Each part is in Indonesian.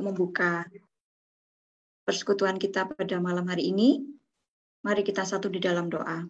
membuka persekutuan kita pada malam hari ini. Mari kita satu di dalam doa.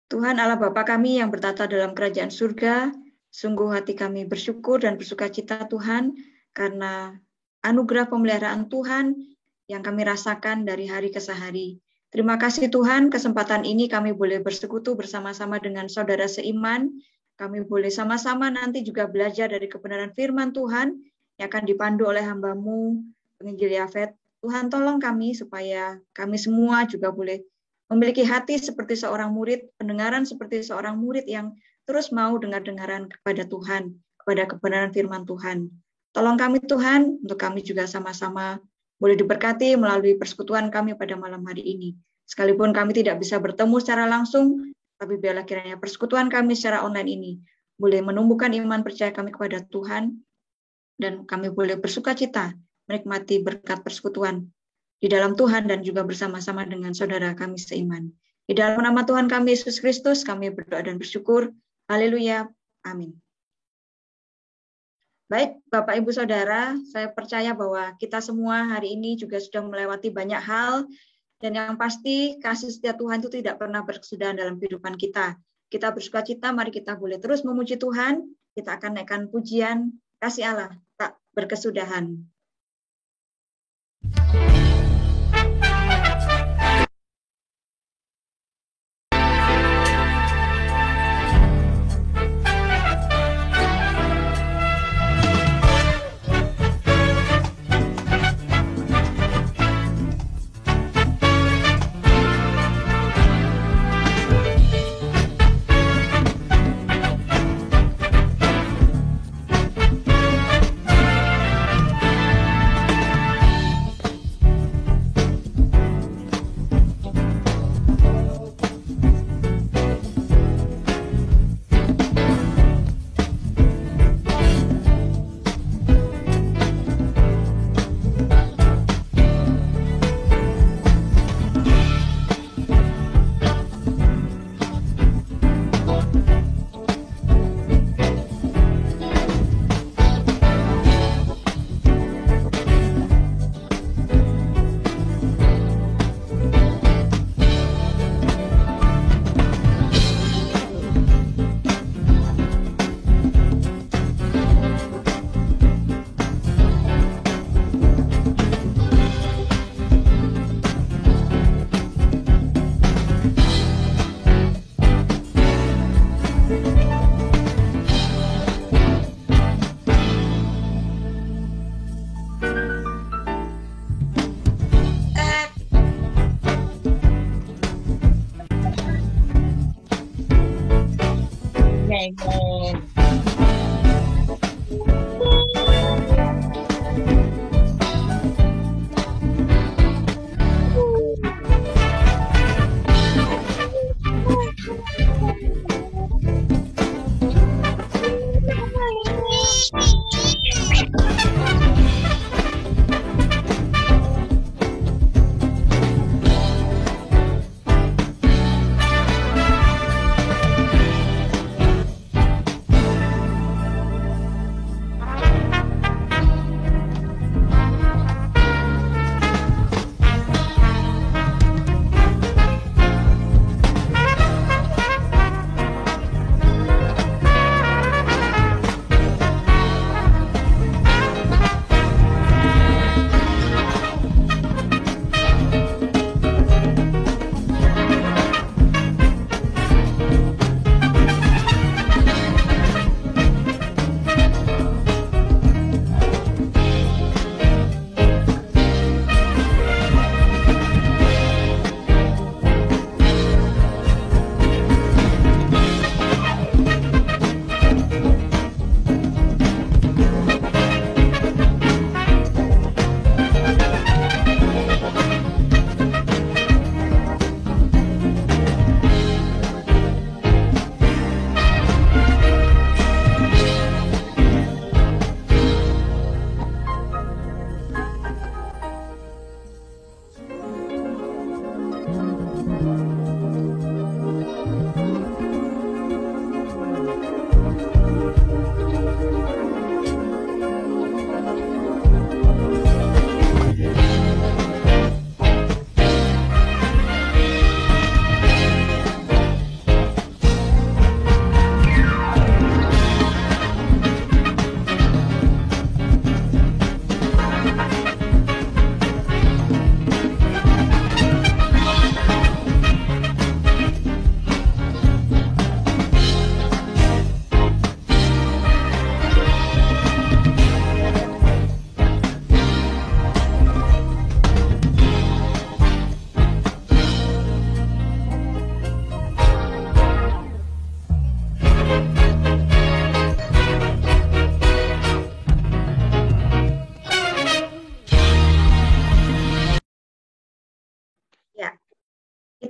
Tuhan Allah Bapa kami yang bertata dalam kerajaan surga, sungguh hati kami bersyukur dan bersukacita Tuhan, karena anugerah pemeliharaan Tuhan yang kami rasakan dari hari ke hari. Terima kasih Tuhan, kesempatan ini kami boleh bersekutu bersama-sama dengan saudara seiman. Kami boleh sama-sama nanti juga belajar dari kebenaran firman Tuhan yang akan dipandu oleh hamba-Mu, Penginjil Yafet. Tuhan tolong kami supaya kami semua juga boleh memiliki hati seperti seorang murid, pendengaran seperti seorang murid yang terus mau dengar-dengaran kepada Tuhan, kepada kebenaran firman Tuhan. Tolong kami Tuhan, untuk kami juga sama-sama boleh diberkati melalui persekutuan kami pada malam hari ini. Sekalipun kami tidak bisa bertemu secara langsung, tapi biarlah kiranya persekutuan kami secara online ini boleh menumbuhkan iman percaya kami kepada Tuhan, dan kami boleh bersukacita menikmati berkat persekutuan di dalam Tuhan dan juga bersama-sama dengan saudara kami seiman. Di dalam nama Tuhan kami Yesus Kristus, kami berdoa dan bersyukur. Haleluya. Amin. Baik, Bapak Ibu Saudara, saya percaya bahwa kita semua hari ini juga sudah melewati banyak hal, dan yang pasti kasih setia Tuhan itu tidak pernah berkesudahan dalam kehidupan kita. Kita bersukacita, mari kita boleh terus memuji Tuhan, kita akan naikkan pujian kasih Allah tak berkesudahan.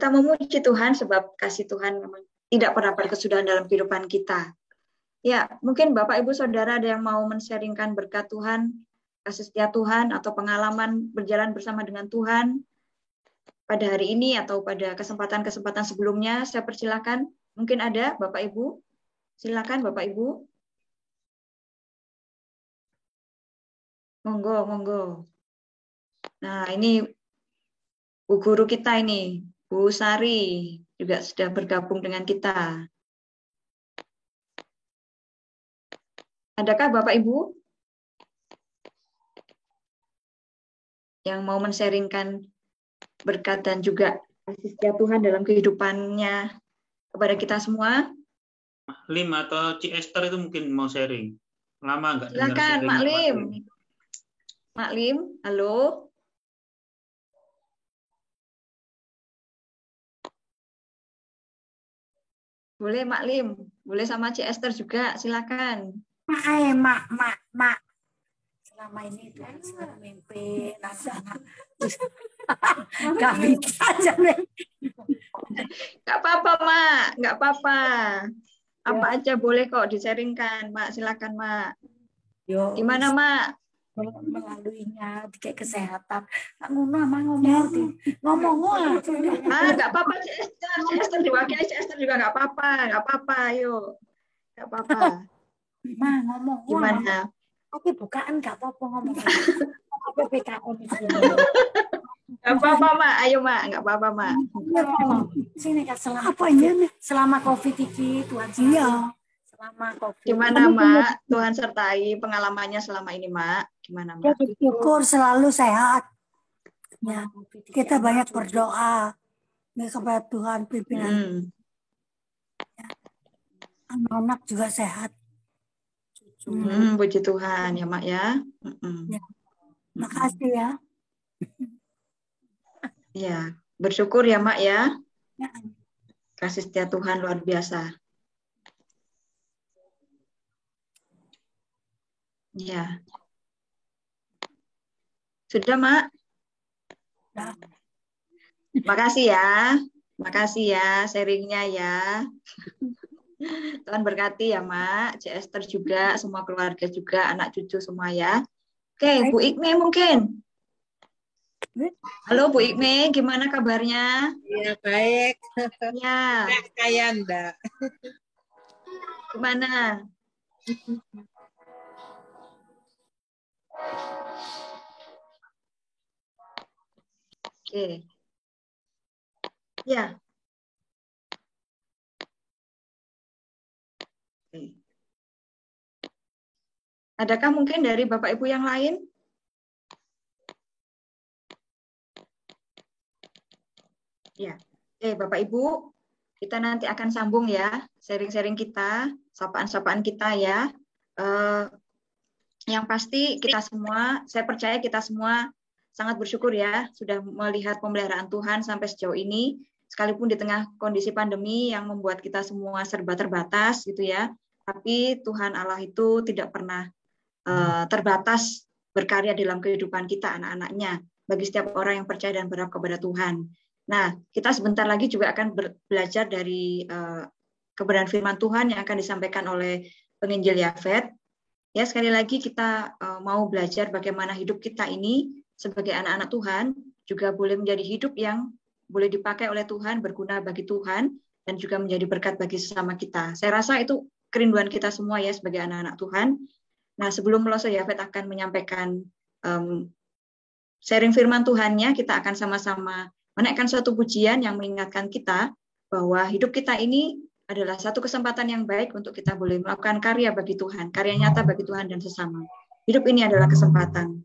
kita memuji Tuhan sebab kasih Tuhan memang tidak pernah berkesudahan dalam kehidupan kita. Ya, mungkin Bapak, Ibu, Saudara ada yang mau men-sharingkan berkat Tuhan, kasih setia Tuhan, atau pengalaman berjalan bersama dengan Tuhan pada hari ini atau pada kesempatan-kesempatan sebelumnya. Saya persilakan. Mungkin ada Bapak, Ibu. Silakan Bapak, Ibu. Monggo, monggo. Nah, ini Bu Guru kita ini, Bu Sari, juga sudah bergabung dengan kita. Adakah Bapak Ibu yang mau men-sharingkan berkat dan juga kasih setia Tuhan dalam kehidupannya kepada kita semua? Lim atau Ci Esther itu mungkin mau sharing. Lama nggak dengar Silakan, sharing Mak Lim. Mak Lim, halo. Boleh Mak Lim, boleh sama Ci Esther juga, silakan. Mak. Selama ini Tuhan selalu memimpin anak-anak. Gak bisa aja nih. Gak apa-apa, Mak. Gak apa-apa. Apa aja boleh kok di-sharingkan, Mak. Silakan, Mak. Yo, Gimana, Mak? Melaluinya kayak kesehatan. Kak Nguna mah ngomong Gak apa-apa, Ci Esther diwakili, Ci Esther juga gak apa-apa. Gak apa-apa, ayo. Gak apa-apa. Mah ngomong. Gimana? Oke, bukaan gak apa-apa ngomong. PPKM di sini. Gak apa-apa, Mak. Ayo, Mak. Gak apa-apa, Mak. Sini Kak, selama COVID ini Tuhan. Iya. Selama COVID. Gimana, Mak? Tuhan sertai pengalamannya selama ini, Mak. Gimana, Mak? Syukur selalu sehat. Ya, kita banyak berdoa ya, kepada Tuhan pimpinan. Anak-anak juga sehat. Puji Tuhan ya, Mak ya. Ya. Makasih ya. Ya, bersyukur ya, Mak ya. Ya. Kasih setia Tuhan luar biasa. Ya. Sudah, Mak? Ya. Makasih ya. Makasih ya sharingnya ya. Tuhan berkati ya, Mak. Ci Esther juga, semua keluarga juga, anak cucu semua ya. Oke, Bu Ikme mungkin. Halo Bu Ikme, gimana kabarnya? Iya, baik. Ya. Kayak Anda. Gimana? Oke. Ya. Oke. Adakah mungkin dari Bapak Ibu yang lain? Ya. Oke, Bapak Ibu, kita nanti akan sambung ya, sharing-sharing kita, sapaan-sapaan kita ya. Yang pasti kita semua, saya percaya kita semua sangat bersyukur ya, sudah melihat pemeliharaan Tuhan sampai sejauh ini, sekalipun di tengah kondisi pandemi yang membuat kita semua serba terbatas gitu ya. Tapi Tuhan Allah itu tidak pernah terbatas berkarya dalam kehidupan kita, anak-anaknya, bagi setiap orang yang percaya dan berharap kepada Tuhan. Nah, kita sebentar lagi juga akan belajar dari kebenaran firman Tuhan yang akan disampaikan oleh penginjil Yafet. Ya, sekali lagi kita mau belajar bagaimana hidup kita ini sebagai anak-anak Tuhan juga boleh menjadi hidup yang boleh dipakai oleh Tuhan, berguna bagi Tuhan, dan juga menjadi berkat bagi sesama kita. Saya rasa itu kerinduan kita semua ya sebagai anak-anak Tuhan. Nah, sebelum Peloso Yafet akan menyampaikan sharing firman Tuhannya, kita akan sama-sama menaikkan suatu pujian yang mengingatkan kita bahwa hidup kita ini adalah satu kesempatan yang baik untuk kita boleh melakukan karya bagi Tuhan, karya nyata bagi Tuhan dan sesama. Hidup ini adalah kesempatan.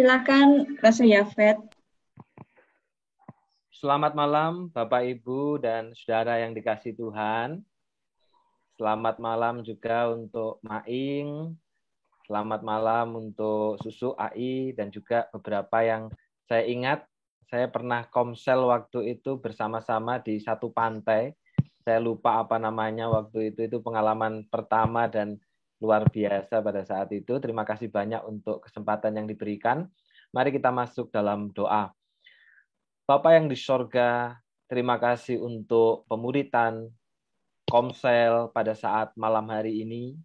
Silakan Rasul Yafet. Selamat malam Bapak Ibu dan saudara yang dikasihi Tuhan. Selamat malam juga untuk Maing. Selamat malam untuk Susu AI dan juga beberapa yang saya ingat. Saya pernah komsel waktu itu bersama-sama di satu pantai. Saya lupa apa namanya waktu itu pengalaman pertama dan luar biasa pada saat itu. Terima kasih banyak untuk kesempatan yang diberikan. Mari kita masuk dalam doa. Bapak yang di sorga, terima kasih untuk pemuritan komsel pada saat malam hari ini.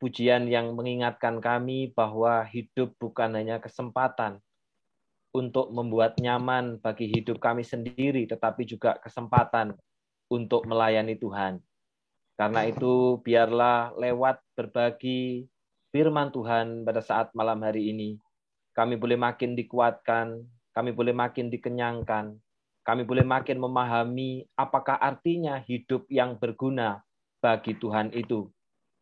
Pujian yang mengingatkan kami bahwa hidup bukan hanya kesempatan untuk membuat nyaman bagi hidup kami sendiri, tetapi juga kesempatan untuk melayani Tuhan. Karena itu, biarlah lewat berbagi firman Tuhan pada saat malam hari ini, kami boleh makin dikuatkan, kami boleh makin dikenyangkan, kami boleh makin memahami apakah artinya hidup yang berguna bagi Tuhan itu.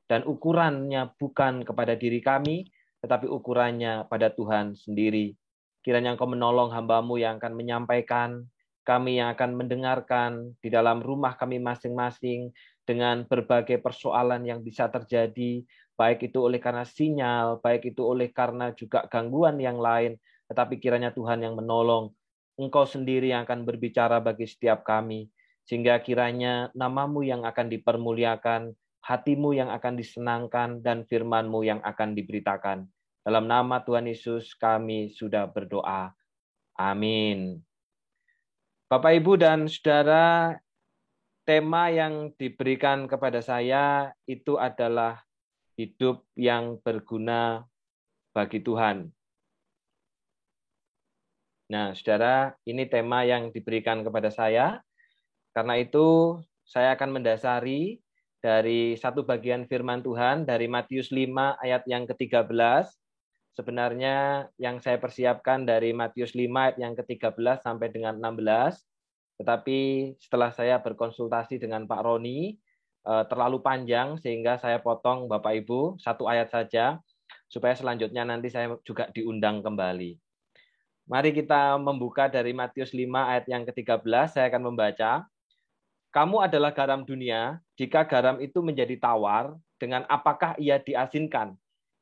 Dan ukurannya bukan kepada diri kami, tetapi ukurannya pada Tuhan sendiri. Kiranya Engkau menolong hamba-Mu yang akan menyampaikan, kami yang akan mendengarkan di dalam rumah kami masing-masing dengan berbagai persoalan yang bisa terjadi, baik itu oleh karena sinyal, baik itu oleh karena juga gangguan yang lain, tetapi kiranya Tuhan yang menolong. Engkau sendiri yang akan berbicara bagi setiap kami, sehingga kiranya nama-Mu yang akan dipermuliakan, hati-Mu yang akan disenangkan, dan firman-Mu yang akan diberitakan. Dalam nama Tuhan Yesus kami sudah berdoa. Amin. Bapak, Ibu, dan Saudara, tema yang diberikan kepada saya itu adalah hidup yang berguna bagi Tuhan. Nah, Saudara, ini tema yang diberikan kepada saya. Karena itu, saya akan mendasari dari satu bagian firman Tuhan dari Matius 5 ayat yang ke-13. Sebenarnya yang saya persiapkan dari Matius 5 ayat yang ke-13 sampai dengan 16. Tetapi setelah saya berkonsultasi dengan Pak Roni, terlalu panjang sehingga saya potong Bapak Ibu satu ayat saja, supaya selanjutnya nanti saya juga diundang kembali. Mari kita membuka dari Matius 5 ayat yang ke-13, saya akan membaca. Kamu adalah garam dunia, jika garam itu menjadi tawar, dengan apakah ia diasinkan?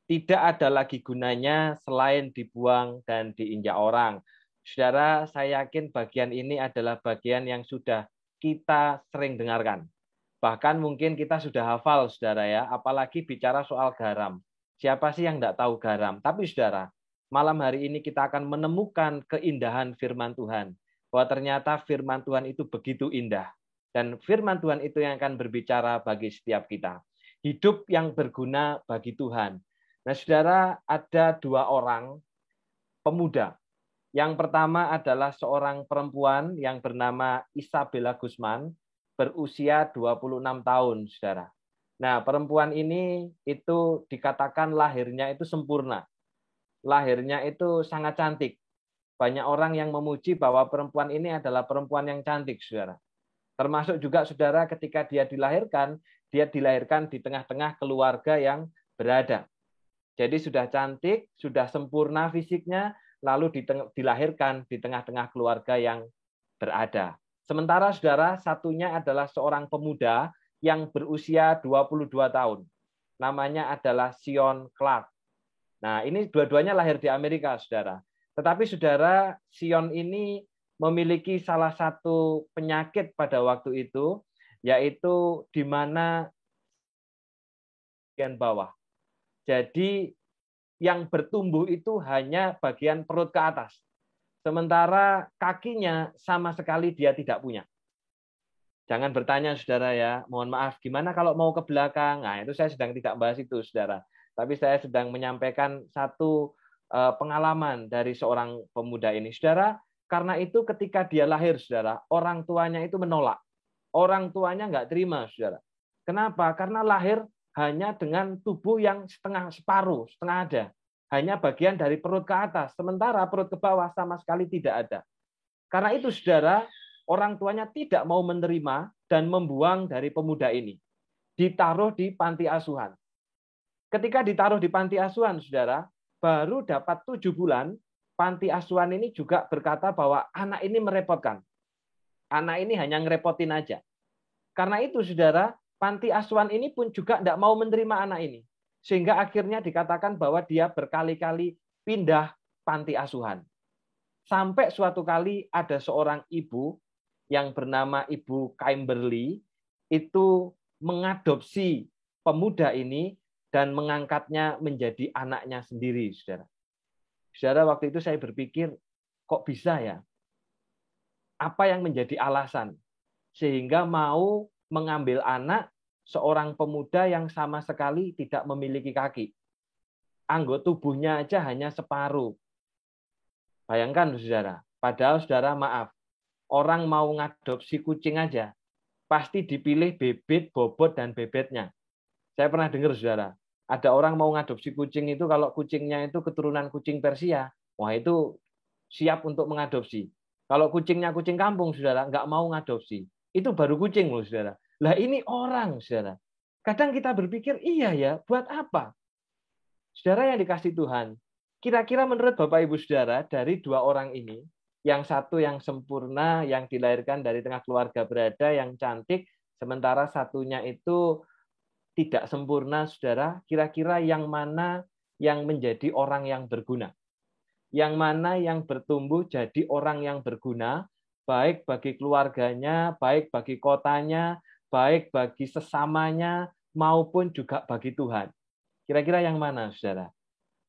Tidak ada lagi gunanya selain dibuang dan diinjak orang. Saudara, saya yakin bagian ini adalah bagian yang sudah kita sering dengarkan. Bahkan mungkin kita sudah hafal, saudara ya, apalagi bicara soal garam. Siapa sih yang tidak tahu garam? Tapi saudara, malam hari ini kita akan menemukan keindahan firman Tuhan. Bahwa ternyata firman Tuhan itu begitu indah. Dan firman Tuhan itu yang akan berbicara bagi setiap kita. Hidup yang berguna bagi Tuhan. Nah, saudara, ada dua orang pemuda. Yang pertama adalah seorang perempuan yang bernama Isabella Guzman, berusia 26 tahun, saudara. Nah, perempuan ini itu dikatakan lahirnya itu sempurna. Lahirnya itu sangat cantik. Banyak orang yang memuji bahwa perempuan ini adalah perempuan yang cantik, saudara. Termasuk juga, saudara, ketika dia dilahirkan di tengah-tengah keluarga yang berada. Jadi sudah cantik, sudah sempurna fisiknya, lalu dilahirkan di tengah-tengah keluarga yang berada. Sementara, saudara, satunya adalah seorang pemuda yang berusia 22 tahun. Namanya adalah Sion Clark. Nah, ini dua-duanya lahir di Amerika, saudara. Tetapi, saudara, Sion ini memiliki salah satu penyakit pada waktu itu, yaitu di mana bagian bawah. Jadi, yang bertumbuh itu hanya bagian perut ke atas. Sementara kakinya sama sekali dia tidak punya. Jangan bertanya, saudara ya, mohon maaf, gimana kalau mau ke belakang? Nah, itu saya sedang tidak bahas itu, saudara. Tapi saya sedang menyampaikan satu pengalaman dari seorang pemuda ini. Saudara, karena itu ketika dia lahir, saudara, orang tuanya itu menolak. Orang tuanya nggak terima, saudara. Kenapa? Karena lahir hanya dengan tubuh yang setengah ada. Hanya bagian dari perut ke atas. Sementara perut ke bawah sama sekali tidak ada. Karena itu, saudara, orang tuanya tidak mau menerima dan membuang dari pemuda ini. Ditaruh di panti asuhan. Ketika ditaruh di panti asuhan, saudara, baru dapat 7 bulan, panti asuhan ini juga berkata bahwa anak ini merepotkan. Anak ini hanya ngerepotin aja. Karena itu, saudara, panti asuhan ini pun juga tidak mau menerima anak ini. Sehingga akhirnya dikatakan bahwa dia berkali-kali pindah panti asuhan. Sampai suatu kali ada seorang ibu yang bernama Ibu Kimberly itu mengadopsi pemuda ini dan mengangkatnya menjadi anaknya sendiri, saudara. Saudara, waktu itu saya berpikir, kok bisa ya? Apa yang menjadi alasan sehingga mau mengambil anak seorang pemuda yang sama sekali tidak memiliki kaki? Anggota tubuhnya aja hanya separuh. Bayangkan, saudara. Padahal, saudara, maaf, orang mau ngadopsi kucing aja, pasti dipilih bibit, bobot, dan bebetnya. Saya pernah dengar, saudara, ada orang mau ngadopsi kucing itu, kalau kucingnya itu keturunan kucing Persia, wah itu siap untuk mengadopsi. Kalau kucingnya kucing kampung, saudara, nggak mau ngadopsi. Itu baru kucing loh, saudara. Lah ini orang, saudara. Kadang kita berpikir, iya ya, buat apa? Saudara yang dikasih Tuhan, kira-kira menurut Bapak Ibu Saudara, dari 2 orang ini, yang satu yang sempurna, yang dilahirkan dari tengah keluarga berada, yang cantik, sementara satunya itu tidak sempurna, saudara, kira-kira yang mana yang menjadi orang yang berguna? Yang mana yang bertumbuh jadi orang yang berguna, baik bagi keluarganya, baik bagi kotanya, baik bagi sesamanya, maupun juga bagi Tuhan. Kira-kira yang mana, saudara?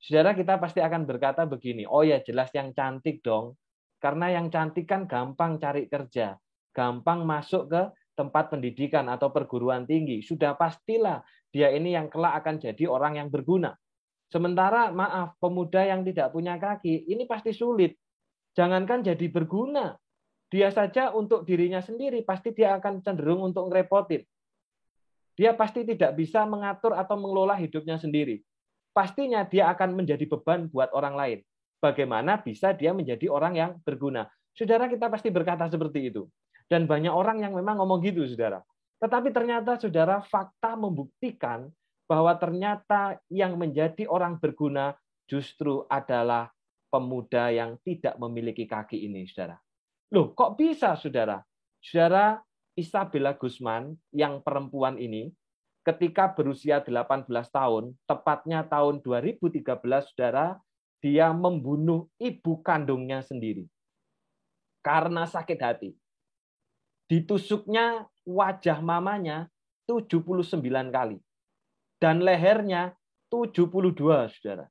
Saudara, kita pasti akan berkata begini, oh ya jelas yang cantik dong, karena yang cantik kan gampang cari kerja, gampang masuk ke tempat pendidikan atau perguruan tinggi, sudah pastilah dia ini yang kelak akan jadi orang yang berguna. Sementara, maaf, pemuda yang tidak punya kaki, ini pasti sulit. Jangankan jadi berguna, dia saja untuk dirinya sendiri, pasti dia akan cenderung untuk ngerepotin. Dia pasti tidak bisa mengatur atau mengelola hidupnya sendiri. Pastinya dia akan menjadi beban buat orang lain. Bagaimana bisa dia menjadi orang yang berguna? Saudara, kita pasti berkata seperti itu. Dan banyak orang yang memang ngomong gitu, saudara. Tetapi ternyata, saudara, fakta membuktikan bahwa ternyata yang menjadi orang berguna justru adalah pemuda yang tidak memiliki kaki ini, saudara. Loh, kok bisa, saudara? Saudara, Isabella Guzman, yang perempuan ini, ketika berusia 18 tahun, tepatnya tahun 2013, saudara, dia membunuh ibu kandungnya sendiri. Karena sakit hati. Ditusuknya wajah mamanya 79 kali. Dan lehernya 72, saudara.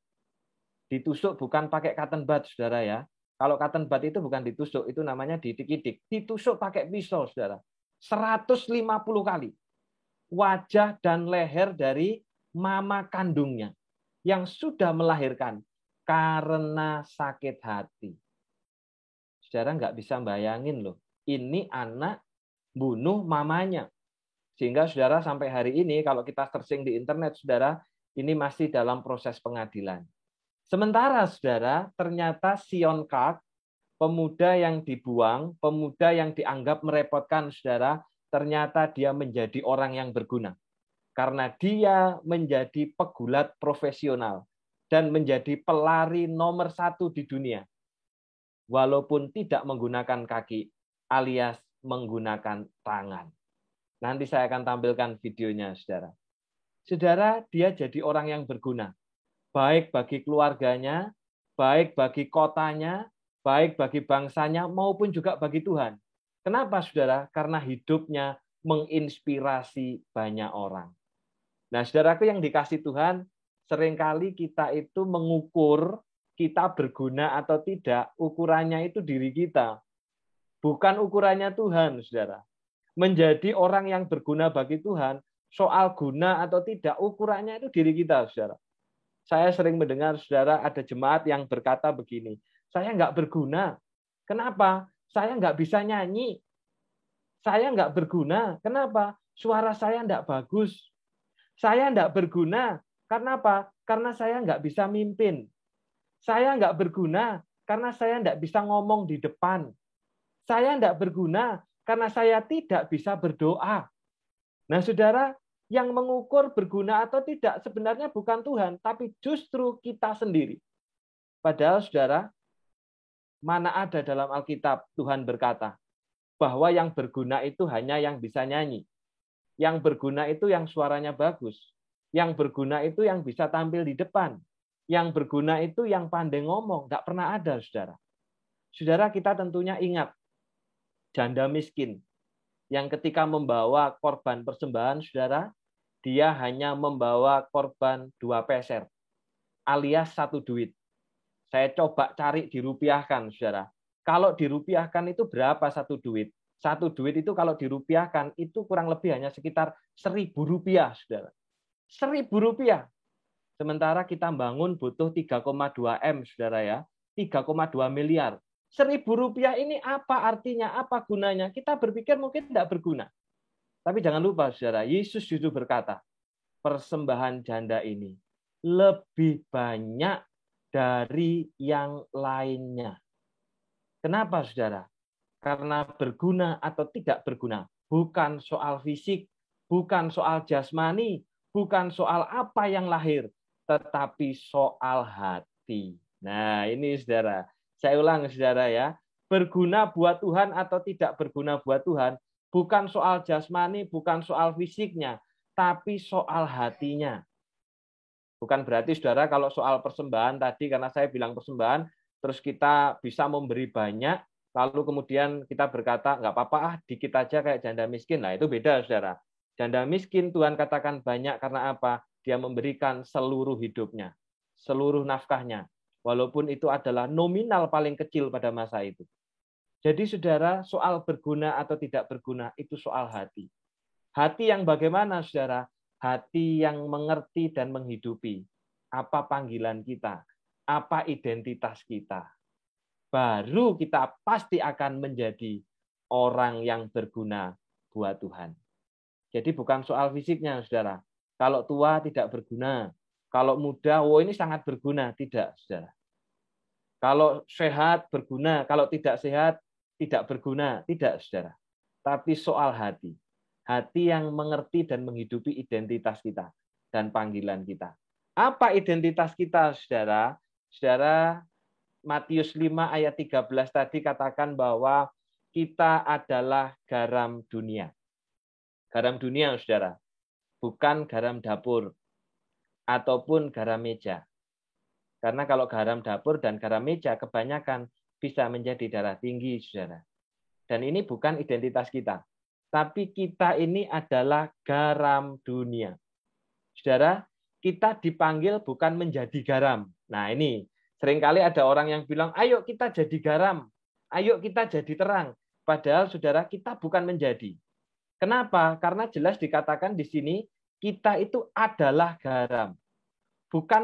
Ditusuk bukan pakai cotton bud, saudara ya. Kalau cotton bud itu bukan ditusuk, itu namanya didik-idik. Ditusuk pakai pisau, saudara. 150 kali. Wajah dan leher dari mama kandungnya yang sudah melahirkan karena sakit hati. Saudara nggak bisa bayangin loh. Ini anak bunuh mamanya. Sehingga saudara sampai hari ini kalau kita searching di internet, saudara, ini masih dalam proses pengadilan. Sementara saudara, ternyata Sion Kak, pemuda yang dibuang, pemuda yang dianggap merepotkan saudara, ternyata dia menjadi orang yang berguna. Karena dia menjadi pegulat profesional dan menjadi pelari nomor 1 di dunia. Walaupun tidak menggunakan kaki alias menggunakan tangan. Nanti saya akan tampilkan videonya, saudara. Saudara, dia jadi orang yang berguna. Baik bagi keluarganya, baik bagi kotanya, baik bagi bangsanya, maupun juga bagi Tuhan. Kenapa, saudara? Karena hidupnya menginspirasi banyak orang. Nah, saudaraku yang dikasih Tuhan, seringkali kita itu mengukur kita berguna atau tidak, ukurannya itu diri kita. Bukan ukurannya Tuhan, saudara. Menjadi orang yang berguna bagi Tuhan, soal guna atau tidak, ukurannya itu diri kita, saudara. Saya sering mendengar, saudara, ada jemaat yang berkata begini, saya nggak berguna. Kenapa? Saya nggak bisa nyanyi. Saya nggak berguna. Kenapa? Suara saya nggak bagus. Saya nggak berguna. Kenapa? Karena saya nggak bisa mimpin. Saya nggak berguna karena saya nggak bisa ngomong di depan. Saya nggak berguna karena saya tidak bisa berdoa. Nah, saudara, yang mengukur berguna atau tidak sebenarnya bukan Tuhan, tapi justru kita sendiri. Padahal saudara, mana ada dalam Alkitab Tuhan berkata bahwa yang berguna itu hanya yang bisa nyanyi. Yang berguna itu yang suaranya bagus. Yang berguna itu yang bisa tampil di depan. Yang berguna itu yang pandai ngomong. Nggak pernah ada, saudara. Saudara, kita tentunya ingat janda miskin yang ketika membawa korban persembahan, saudara, dia hanya membawa korban 2 peser alias 1 duit. Saya coba cari dirupiahkan, saudara. Kalau dirupiahkan itu berapa 1 duit? 1 duit itu kalau dirupiahkan itu kurang lebih hanya sekitar Rp1.000, saudara. Rp1.000. Sementara kita bangun butuh 3,2 M, saudara ya. 3,2 miliar. Rp1.000 ini apa artinya, apa gunanya? Kita berpikir mungkin tidak berguna. Tapi jangan lupa, saudara, Yesus justru berkata, persembahan janda ini lebih banyak dari yang lainnya. Kenapa, saudara? Karena berguna atau tidak berguna. Bukan soal fisik, bukan soal jasmani, bukan soal apa yang lahir, tetapi soal hati. Nah, ini saudara. Saya ulang, saudara ya. Berguna buat Tuhan atau tidak berguna buat Tuhan, bukan soal jasmani, bukan soal fisiknya, tapi soal hatinya. Bukan berarti, saudara, kalau soal persembahan tadi, karena saya bilang persembahan, terus kita bisa memberi banyak, lalu kemudian kita berkata, nggak apa-apa, dikit aja kayak janda miskin. Nah, itu beda, saudara. Janda miskin, Tuhan katakan banyak karena apa? Dia memberikan seluruh hidupnya, seluruh nafkahnya. Walaupun itu adalah nominal paling kecil pada masa itu. Jadi, saudara, soal berguna atau tidak berguna, itu soal hati. Hati yang bagaimana, saudara? Hati yang mengerti dan menghidupi apa panggilan kita, apa identitas kita. Baru kita pasti akan menjadi orang yang berguna buat Tuhan. Jadi bukan soal fisiknya, saudara. Kalau tua tidak berguna, kalau muda, ini sangat berguna. Tidak, saudara. Kalau sehat berguna, kalau tidak sehat tidak berguna. Tidak, saudara. Tapi soal hati. Hati yang mengerti dan menghidupi identitas kita dan panggilan kita. Apa identitas kita, saudara? Saudara, Matius 5 ayat 13 tadi katakan bahwa kita adalah garam dunia. Garam dunia, saudara. Bukan garam dapur ataupun garam meja. Karena kalau garam dapur dan garam meja kebanyakan bisa menjadi darah tinggi, saudara. Dan ini bukan identitas kita. Tapi kita ini adalah garam dunia. Saudara, kita dipanggil bukan menjadi garam. Nah, ini seringkali ada orang yang bilang, ayo kita jadi garam, ayo kita jadi terang. Padahal, saudara, kita bukan menjadi. Kenapa? Karena jelas dikatakan di sini, kita itu adalah garam. Bukan